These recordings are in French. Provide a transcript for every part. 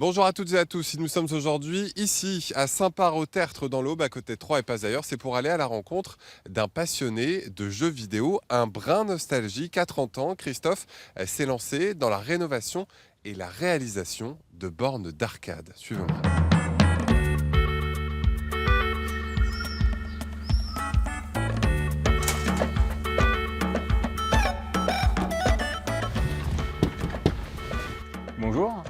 Bonjour à toutes et à tous, nous sommes aujourd'hui ici à Saint-Part-au-Tertre dans l'Aube, à côté de Troyes et pas ailleurs. C'est pour aller à la rencontre d'un passionné de jeux vidéo, un brin nostalgique. À 30 ans, Christophe s'est lancé dans la rénovation et la réalisation de bornes d'arcade. Suivons-moi. Bonjour,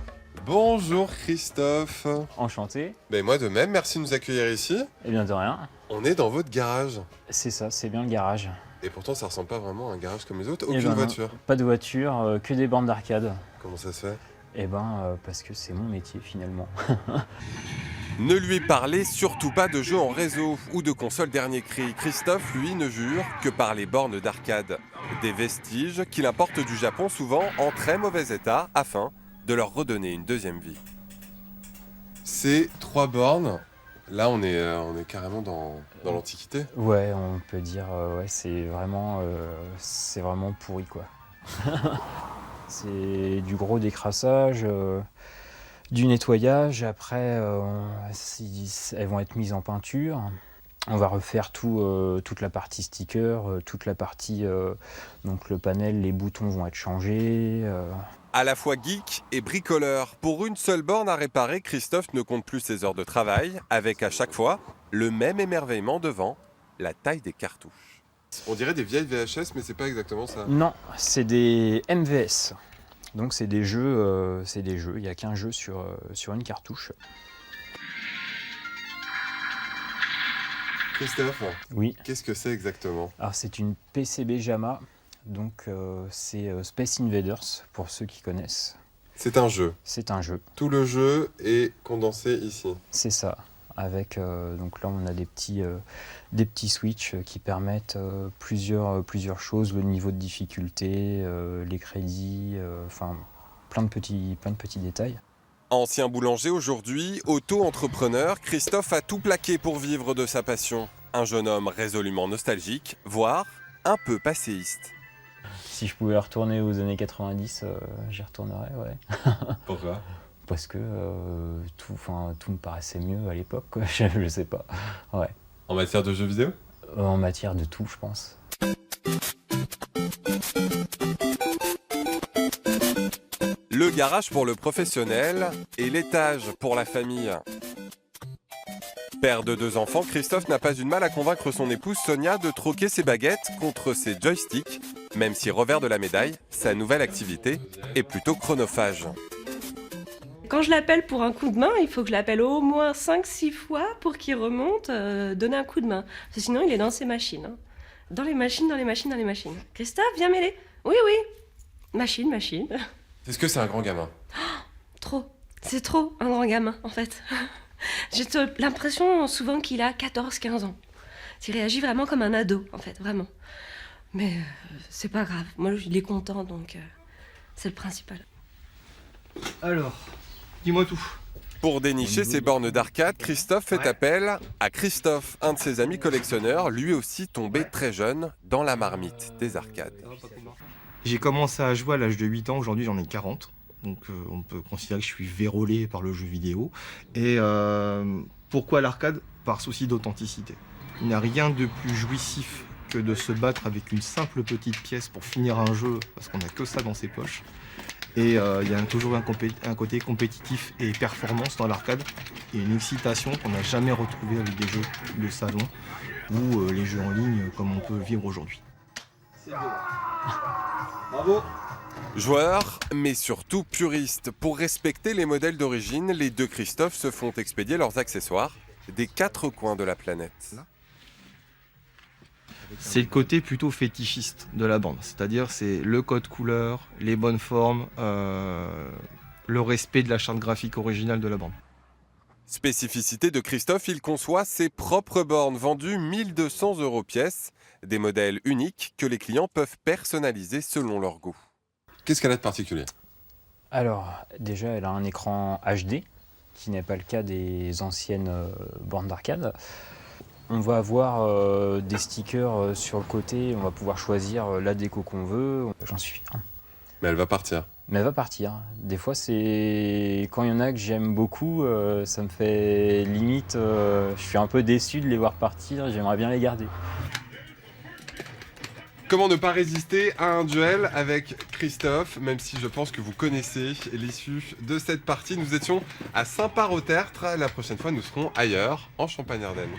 Bonjour Christophe. enchanté. Moi de même, merci de nous accueillir ici. Eh bien de rien, On est dans votre garage. c'est ça, c'est bien le garage. Et pourtant ça ressemble pas vraiment à un garage comme les autres. Eh Aucune ben non, voiture. Pas de voiture, que des bornes d'arcade. Comment ça se fait? Parce que c'est mon métier finalement. Ne lui parlez surtout pas de jeux en réseau ou de consoles dernier cri. Christophe, lui, ne jure que par les bornes d'arcade. Des vestiges qu'il importe du Japon, souvent en très mauvais état, afin de leur redonner une deuxième vie. Ces 3 bornes, là on est carrément dans l'Antiquité. Ouais, on peut dire, ouais, c'est vraiment pourri quoi. C'est du gros décrassage, du nettoyage, après elles vont être mises en peinture. On va refaire toute la partie sticker, toute la partie, donc le panel, les boutons vont être changés. À la fois geek et bricoleur, pour une seule borne à réparer, Christophe ne compte plus ses heures de travail, avec à chaque fois le même émerveillement devant la taille des cartouches. On dirait des vieilles VHS, mais c'est pas exactement ça. Non, c'est des MVS. Donc c'est des jeux, il n'y a qu'un jeu sur une cartouche. Christophe, Oui, qu'est-ce que c'est exactement? alors c'est une PCB JAMA, donc c'est Space Invaders pour ceux qui connaissent. C'est un jeu. C'est un jeu, Tout le jeu est condensé ici. c'est ça. Avec donc là on a des petits switches qui permettent plusieurs choses, le niveau de difficulté, les crédits, enfin plein de petits détails. Ancien boulanger aujourd'hui, auto-entrepreneur, Christophe a tout plaqué pour vivre de sa passion. Un jeune homme résolument nostalgique, voire un peu passéiste. Si je pouvais retourner aux années 90, j'y retournerais, ouais. Pourquoi? Parce que tout me paraissait mieux à l'époque, quoi. Je sais pas. Ouais. En matière de jeux vidéo? En matière de tout, je pense. Le garage pour le professionnel et l'étage pour la famille. Père de 2 enfants, Christophe n'a pas eu de mal à convaincre son épouse Sonia de troquer ses baguettes contre ses joysticks, même si revers de la médaille, sa nouvelle activité est plutôt chronophage. Quand je l'appelle pour un coup de main, il faut que je l'appelle au moins 5-6 fois pour qu'il remonte, donner un coup de main. Parce que sinon, il est dans ses machines. Hein. Dans les machines. Christophe, viens m'aider. Oui. Machine. Est-ce que c'est un grand gamin? Trop. C'est trop un grand gamin, en fait. J'ai l'impression souvent qu'il a 14-15 ans. Il réagit vraiment comme un ado, en fait, vraiment. Mais c'est pas grave. Moi, il est content, donc c'est le principal. Alors, dis-moi tout. Pour dénicher ses bornes d'arcade, Christophe fait appel à Christophe, un de ses amis collectionneurs, lui aussi tombé très jeune dans la marmite des arcades. J'ai commencé à jouer à l'âge de 8 ans, aujourd'hui j'en ai 40. Donc on peut considérer que je suis vérolé par le jeu vidéo. Et pourquoi l'arcade? Par souci d'authenticité. Il n'y a rien de plus jouissif que de se battre avec une simple petite pièce pour finir un jeu, parce qu'on n'a que ça dans ses poches. Et il y a toujours un côté compétitif et performance dans l'arcade, et une excitation qu'on n'a jamais retrouvée avec des jeux de salon ou les jeux en ligne comme on peut le vivre aujourd'hui. C'est beau. Bravo. Joueurs, mais surtout puristes. Pour respecter les modèles d'origine, les 2 Christophe se font expédier leurs accessoires des 4 coins de la planète. C'est le côté plutôt fétichiste de la bande, c'est-à-dire c'est le code couleur, les bonnes formes, le respect de la charte graphique originale de la bande. Spécificité de Christophe, il conçoit ses propres bornes vendues 1 200 € pièce, des modèles uniques que les clients peuvent personnaliser selon leur goût. Qu'est-ce qu'elle a de particulier? Alors, déjà, elle a un écran HD, qui n'est pas le cas des anciennes bornes d'arcade. On va avoir des stickers sur le côté, on va pouvoir choisir la déco qu'on veut. J'en suis fier. Mais elle va partir. Mais elle va partir. Des fois, c'est quand il y en a que j'aime beaucoup, ça me fait limite. Je suis un peu déçu de les voir partir. J'aimerais bien les garder. Comment ne pas résister à un duel avec Christophe, même si je pense que vous connaissez l'issue de cette partie. Nous étions à Saint-Part-au-Tertre. La prochaine fois, nous serons ailleurs, en Champagne-Ardenne.